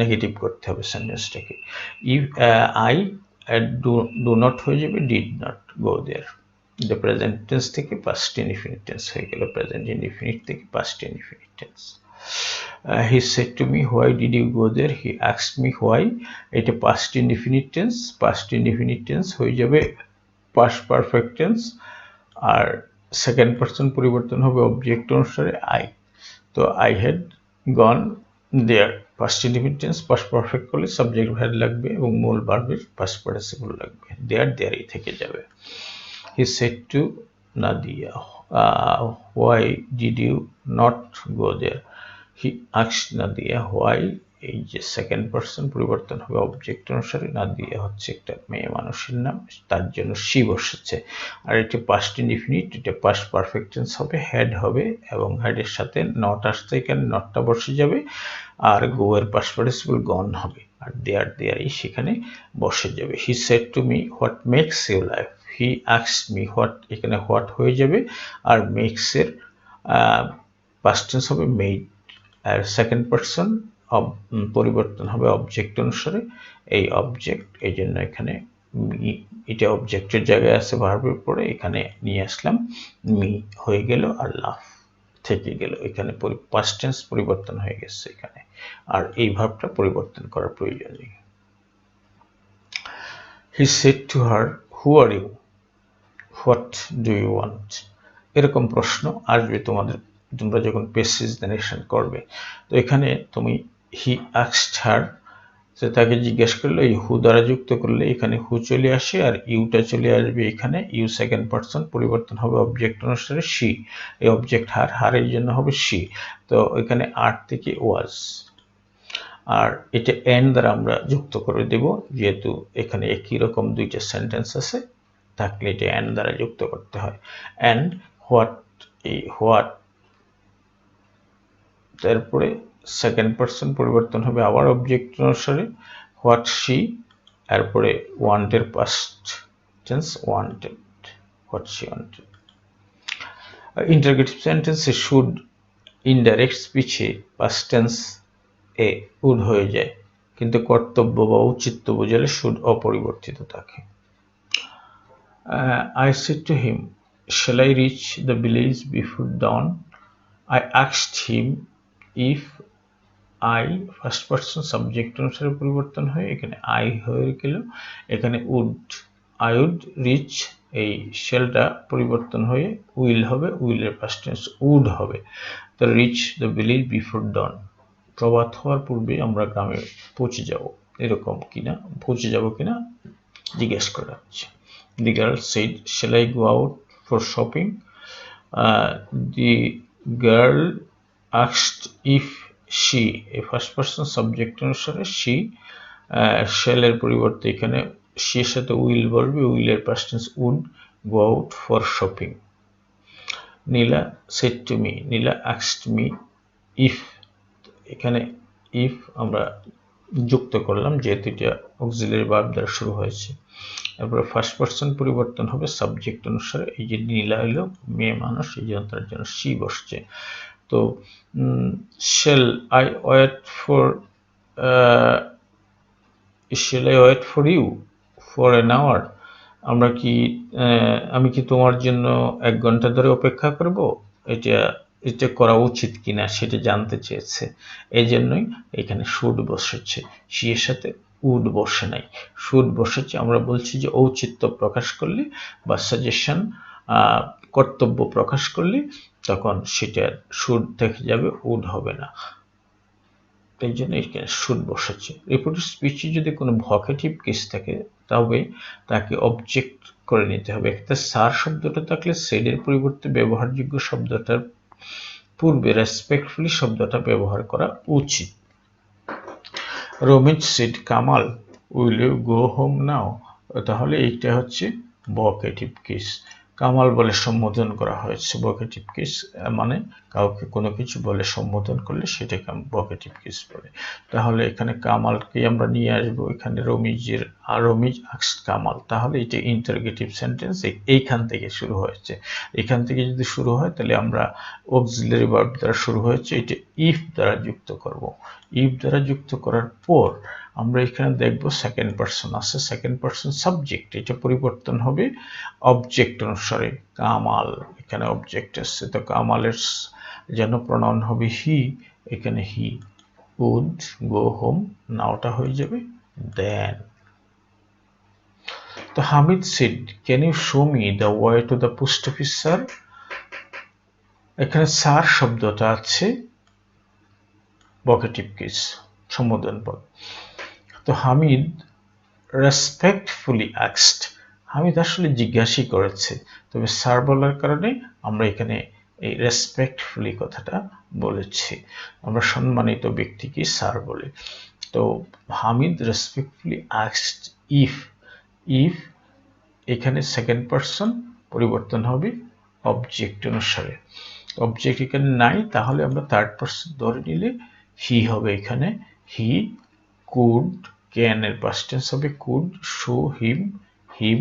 নেগেটিভ করতে হবে সেন্টেন্সটাকে। ইফ আই ডু নট হয়ে যাবে ডিড নট গো দেয়ার, এটা প্রেজেন্ট টেন্স থেকে পাস্ট ইনডিফিনিট টেন্স হয়ে গেল, প্রেজেন্ট ইনডিফিনিট থেকে past indefinite tense. He said to me, why did you go there? He asked me why, এটা past indefinite tense, past indefinite tense হয়ে যাবে past perfect tense, আর second person পরিবর্তন হবে object অনুসারে I. তো I had gone there, past indefinite tense, past perfect করলে subject verb লাগবে এবং মূল ভার্বের past participle লাগবে, দেয়ারই থেকে যাবে। He said to Nadia, why did you not go there? He asked Nadia why, এই যে সেকেন্ড পারসন পরিবর্তন হবে অবজেক্ট অনুসারে, নাদিয়া হচ্ছে একটা মেয়ে মানুষের নাম, তার জন্য শি বসেছে, আর এটা পাস্ট ইনডিফিনিট, এটা পাস্ট পারফেক্ট টেন্স হবে, হেড হবে এবং হেডের সাথে নট আসছে, এখানে নটটা বসে যাবে, আর গো এর পাস্ট পার্টিসিপল গন হবে, আর দেয়ারই সেখানে বসে যাবে। He said to me, what makes you life? He asked me, what, এখানে হোয়াট হয়ে যাবে, আর মেক্স এর পাস্ট টেন্স হবে মেড, আর সেকেন্ড পারসন পরিবর্তন হবে অবজেক্ট অনুসারে, এই অবজেক্ট, এই জন্য এখানে এটা অবজেক্টের জায়গায় আছে ভার্বের পরে, এখানে নিয়ে আসলাম, মি হয়ে গেল, আর লাভ থেকে গেল, এখানে পাস্ট টেন্স পরিবর্তন হয়ে গেছে এখানে, আর এই ভার্বটা পরিবর্তন করার প্রয়োজন নেই। He said to her, who are you? What do you want? এরকম প্রশ্ন আসবে তোমাদের, তোমরা যখন প্যাসেজ নারেশন করবে। তো এখানে তুমি হি আস্কড হার, সে তাকে জিজ্ঞেস করলে, এই হু দ্বারা যুক্ত করলে এখানে হু চলে আসে, আর ইউটা চলে আসবে এখানে, ইউ সেকেন্ড পারসন, পরিবর্তন হবে অবজেক্ট অনুসারে শি, এই অবজেক্ট হারের জন্য হবে শি, তো এখানে আর থেকে ওয়াজ, আর এটা এন দ্বারা আমরা যুক্ত করে দেব, যেহেতু এখানে একই রকম দুইটা সেন্টেন্স আছে, থাকলে এটা এন দ্বারা যুক্ত করতে হয়। অ্যান্ড হোয়াট, এই হোয়াট, তারপরে সেকেন্ড পারসন পরিবর্তন হবে আবার অবজেক্ট অনুসারে, হোয়াট শি, তারপরে ওয়ান্টের past tense wanted, what she wanted. Interrogative সেন্টেন্সে শুড ইনডাইরেক্ট স্পিচে পাস্ট টেন্স এ উড হয়ে যায়, কিন্তু কর্তব্য বা উচিত বোঝালে শুড অপরিবর্তিত থাকে। I said to him, shall I reach the village before dawn? I asked him if I, first person subject অনুসারে পরিবর্তন হয়, এখানে আই হয়ে গেল, এখানে উড, আই উড রিচ, এই শেলটা পরিবর্তন হয়ে উইল হবে, উইলের পাস্ট টেন্স উড হবে, তো রিচ দ্য ভিলেজ বিফোর ডন, প্রভাত হওয়ার পূর্বে আমরা গ্রামে পৌঁছে যাব, এরকম কিনা, পৌঁছে যাব কিনা জিজ্ঞেস করা হচ্ছে। The girl said, shall I go out for shopping? The girl asked if she, a first person subject অনুসারে she, shall এর পরিবর্তে এখানে she এর সাথে will বলবে, will এর past tense would, go out for shopping. Nila said to me, Nila asked me if, এখানে if আমরা যুক্ত করলাম যেহেতু এটা অক্সিলারি ভার্ব দ্বারা শুরু হয়েছে, তারপরে ফার্স্ট পারসন পরিবর্তন হবে সাবজেক্ট অনুসারে, এই যে নীলা হলো মেয়ে মানুষ, এই জন্য তার জন্য শি বসছে। তো shall I wait for you for an hour? আমি কি তোমার জন্য 1 ঘন্টা ধরে অপেক্ষা করব, এটা এটা করা উচিত কিনা সেটা জানতে চেয়েছে, এই জন্যই এখানে শুড বসেছে, শি এর সাথে উড বসে নাই, শুড বসেছে। আমরা বলছি যে ঔচিত্য প্রকাশ করলে বা সাজেশন কর্তব্য প্রকাশ করলে তখন সেটা শুড থেকে যাবে, উড হবে না, এই জন্য এখানে শুড বসেছে। রিপোর্টেড স্পিচে যদি কোনো ভকেটিভ কেস থাকে তবে তাকে অবজেক্ট করে নিতে হবে। একটা স্যার শব্দটা থাকলে সেডের পরিবর্তে ব্যবহারযোগ্য শব্দটার পূর্বে রেসপেক্টফুলি শব্দটা ব্যবহার করা উচিত। Ramiz said Kamal will you go home now, তাহলে এইটা হচ্ছে ভকেটিভ কেস। কামাল বলে সম্বোধন করা হয়েছে, ভকেটিভ কেস মানে কাউকে কোনো কিছু বলে সম্বোধন করলে সেটাকে ভকেটিভ কেস বলে। তাহলে এখানে কামালকে আমরা নিয়ে আসবো এখানে রমিজের, আর রমিজ আস্কড কামাল, তাহলে এটা ইন্টারগেটিভ সেন্টেন্স এইখান থেকে শুরু হয়েছে। এখান থেকে যদি শুরু হয় তাহলে আমরা অক্সিলারি ভার্ব দ্বারা শুরু হয়েছে, এটা ইফ দ্বারা যুক্ত করব। ইফ দ্বারা যুক্ত করার পর আমরা এখানে দেখব সেকেন্ড পারসন আছে, সেকেন্ড পারসন সাবজেক্ট, এটা পরিবর্তন হবে অবজেক্ট অনুসারে। কামাল এখানে অবজেক্ট আসছে, তো কামালের যেন প্রনাউন হবে হি, এখানে হি উড গো হোম, নাওটা হয়ে যাবে দেন। তো Hamid said can you show me the way to the post office sir, এখানে স্যার শব্দটা আছে ভকেটিভ কেস সম্বোধন পদ। তো হামিদ রেসপেক্টফুলি আস্কড, হামিদ আসলে জিজ্ঞাসা করেছে, তবে স্যার বলার কারণে আমরা এখানে এই রেসপেক্টফুলি কথাটা বলেছি, আমরা সম্মানিত ব্যক্তিকে স্যার বলি। তো Hamid respectfully asked if, if এখানে সেকেন্ড পারসন পরিবর্তন হবে অবজেক্ট অনুসারে, অবজেক্ট এখানে নাই, তাহলে আমরা থার্ড পারসন ধরে নিলে হি হবে এখানে, হি কুড, ক্যান এর পাস্ট টেন্স হবে কুড, শো হিম, হিম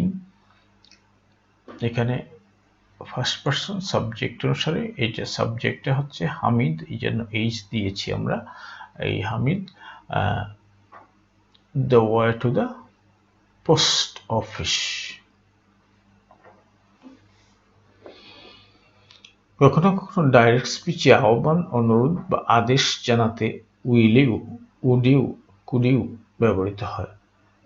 এখানে ফার্স্ট পারসন সাবজেক্ট অনুসারে, এইটা সাবজেক্টটা হচ্ছে হামিদ, এই জন্য এইচ দিয়েছি আমরা, এই Hamid the way to the post office. কখনো কখনো ডাইরেক্ট স্পিচে আহ্বান, অনুরোধ বা আদেশ জানাতে will you, would you, could you ব্যবহৃত হয়।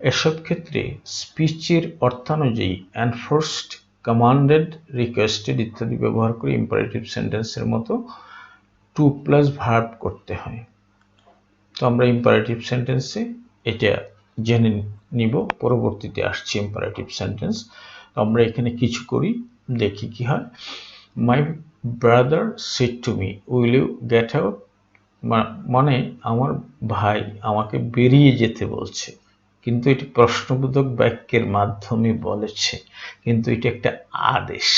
এসব ক্ষেত্রে স্পিচের অর্থানুযায়ী এনফোর্সড, কমান্ডেড, রিকোয়েস্টেড ইত্যাদি ব্যবহার করে ইম্পারেটিভ সেন্টেন্সের মতো টু প্লাস ভার্ব করতে হয়। তো আমরা ইম্পারেটিভ সেন্টেন্সে এটা জেনে নিব, পরবর্তীতে আসছে ইম্পারেটিভ সেন্টেন্স। আমরা এখানে কিছু করি, দেখি কি হয়। My brother said to me will you get out, মানে আমার ভাই আমাকে বেরিয়ে যেতে বলছে, কিন্তু এটি প্রশ্নবোধক বাক্যের মাধ্যমে বলেছে, কিন্তু এটা একটা আদেশ,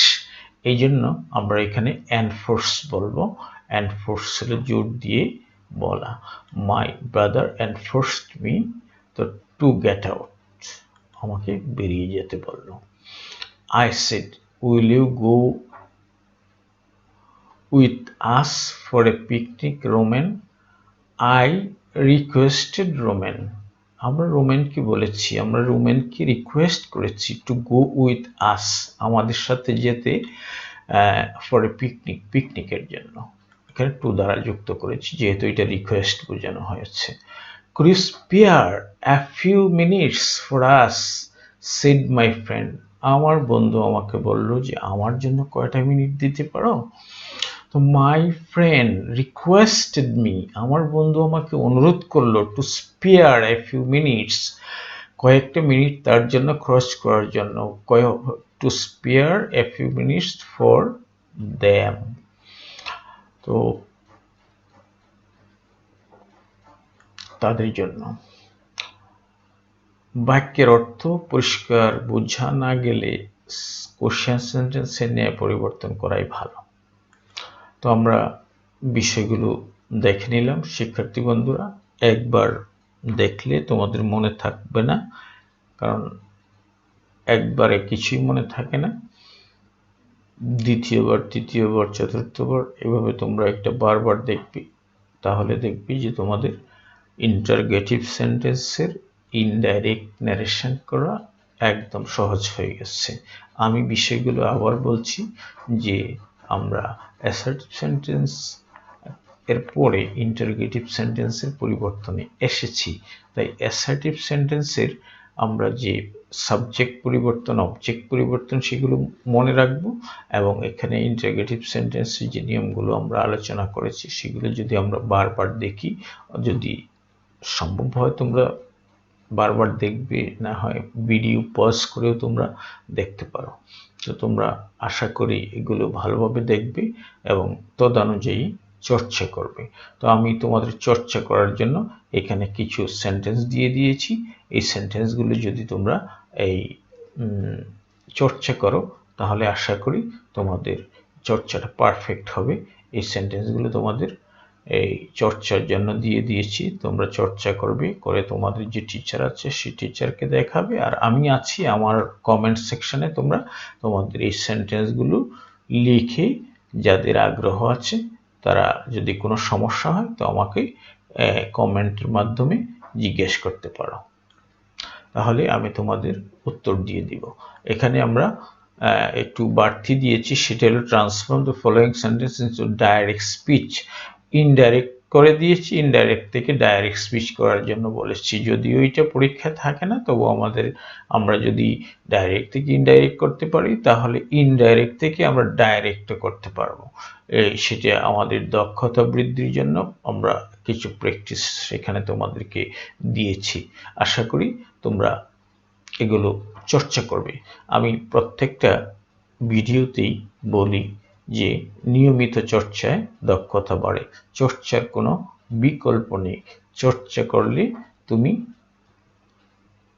এই জন্য আমরা এখানে এনফোর্স বলবো, এনফোর্সের জোর দিয়ে বলা। মাই ব্রাদার এনফোর্সড মি, তো টু গেট আউট আমাকে বেরিয়ে যেতে বলল। I said will you go with us for a picnic Romen, I requested Romen, আমরা রোমেনকে বলেছি, আমরা রোমেনকে রিকোয়েস্ট করেছি টু গো উইথ আস আমাদের সাথে যেতে, ফর এ পিকনিক পিকনিকের জন্য, এখানে টু দ্বারা যুক্ত করেছি যেহেতু এটা রিকোয়েস্ট বোঝানো হয়েছে। Could you spare a few minutes for us said my friend, আমার বন্ধু আমাকে বলল যে আমার জন্য কয়টা মিনিট দিতে পারো। তো মাই ফ্রেন্ড রিকোয়েস্টেড মি, আমার বন্ধু আমাকে অনুরোধ করলো to spare a few minutes, কয়েকটা মিনিট তার জন্য খরচ করার জন্য, to spare a few minutes for them. তো তাদের জন্য। বাক্যের অর্থ পরিষ্কার বোঝা না গেলে কোশ্চেন সেন্টেন্সের ন্যায় পরিবর্তন করাই ভালো। তো আমরা বিষয়গুলো দেখে নিলাম শিক্ষার্থী বন্ধুরা, একবার দেখলে তোমাদের মনে থাকবে না, কারণ একবারে কিছুই মনে থাকে না, দ্বিতীয়বার, তৃতীয়বার, চতুর্থবার এভাবে তোমরা একটা বারবার দেখবে, তাহলে দেখবি যে তোমাদের ইন্টারগেটিভ সেন্টেন্সের ইনডাইরেক্ট ন্যারেশন করা একদম সহজ হয়ে গেছে। আমি বিষয়গুলো আবার বলছি যে আমরা অ্যাসার্টিভ সেন্টেন্স এর পরে ইন্টারোগেটিভ সেন্টেন্সের পরিবর্তনে এসেছি, তাই অ্যাসার্টিভ সেন্টেন্সের আমরা যে সাবজেক্ট পরিবর্তন, অবজেক্ট পরিবর্তন সেগুলো মনে রাখবো, এবং এখানে ইন্টারোগেটিভ সেন্টেন্সের যে নিয়মগুলো আমরা আলোচনা করেছি সেগুলো যদি আমরা বারবার দেখি, যদি সম্ভব হয় তোমরা বারবার দেখবে, না হয় ভিডিও পজ করেও তোমরা দেখতে পারো। তো তোমরা আশা করি এগুলো ভালোভাবে দেখবে এবং তদনুযায়ী চর্চা করবে। তো আমি তোমাদের চর্চা করার জন্য এখানে কিছু সেন্টেন্স দিয়ে দিয়েছি। এই সেন্টেন্সগুলো যদি তোমরা এই চর্চা করো তাহলে আশা করি তোমাদের চর্চাটা পারফেক্ট হবে। এই সেন্টেন্সগুলো তোমাদের এই চর্চার জন্য দিয়ে দিয়েছি, তোমরা চর্চা করবে, করে তোমাদের যে টিচার আছে সেই টিচারকে দেখাবে, আর আমি আছি আমার কমেন্ট সেকশনে। তোমরা তোমাদের এই সেন্টেন্সগুলো লিখে যাদের আগ্রহ আছে তারা যদি কোনো সমস্যা হয় তো আমাকে কমেন্টের মাধ্যমে জিজ্ঞেস করতে পারো, তাহলে আমি তোমাদের উত্তর দিয়ে দিব। এখানে আমরা একটু বাড়তি দিয়েছি, সেটা হলো transform the following sentence into direct speech. Indirect করে দিয়েছি, ইনডাইরেক্ট থেকে ডাইরেক্ট স্পিচ করার জন্য বলেছি। যদিও এটা পরীক্ষায় থাকে না, তবু আমরা যদি ডাইরেক্ট থেকে ইনডাইরেক্ট করতে পারি তাহলে ইনডাইরেক্ট থেকে আমরা ডাইরেক্টও করতে পারবো। সেটা আমাদের দক্ষতা বৃদ্ধির জন্য আমরা কিছু প্র্যাকটিস সেখানে তোমাদেরকে দিয়েছি। আশা করি তোমরা এগুলো চর্চা করবে। আমি প্রত্যেকটা ভিডিওতেই বলি যে নিয়মিত চর্চায় দক্ষতা বাড়ে, চর্চার কোনো বিকল্প নেই। চর্চা করলে তুমি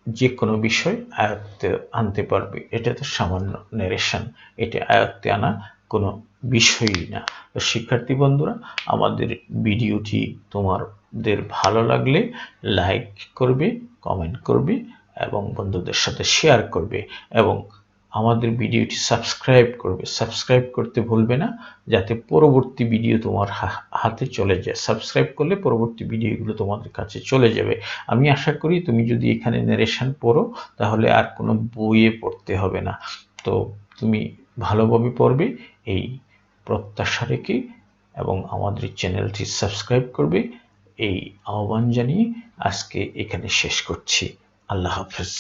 যে কোনো বিষয় আয়ত্তে আনতে পারবে। এটা তো সামান্য ন্যারেশন, এটা আয়ত্তে আনা কোনো বিষয়ই না। তো শিক্ষার্থী বন্ধুরা, আমাদের ভিডিওটি তোমাদের ভালো লাগলে লাইক করবে, কমেন্ট করবে এবং বন্ধুদের সাথে শেয়ার করবে, এবং আমাদের ভিডিওটি সাবস্ক্রাইব করবে। সাবস্ক্রাইব করতে ভুলবে না, যাতে পরবর্তী ভিডিও তোমার হাতে চলে যায়। সাবস্ক্রাইব করলে পরবর্তী ভিডিওগুলো তোমাদের কাছে চলে যাবে। আমি আশা করি তুমি যদি এখানে ন্যারেশন পড়ো তাহলে আর কোনো বইয়ে পড়তে হবে না। তো তুমি ভালোভাবে পড়বে এই প্রত্যাশা রেখে এবং আমাদের চ্যানেলটি সাবস্ক্রাইব করবে এই আহ্বান জানিয়ে আজকে এখানে শেষ করছি। আল্লাহ হাফেজ।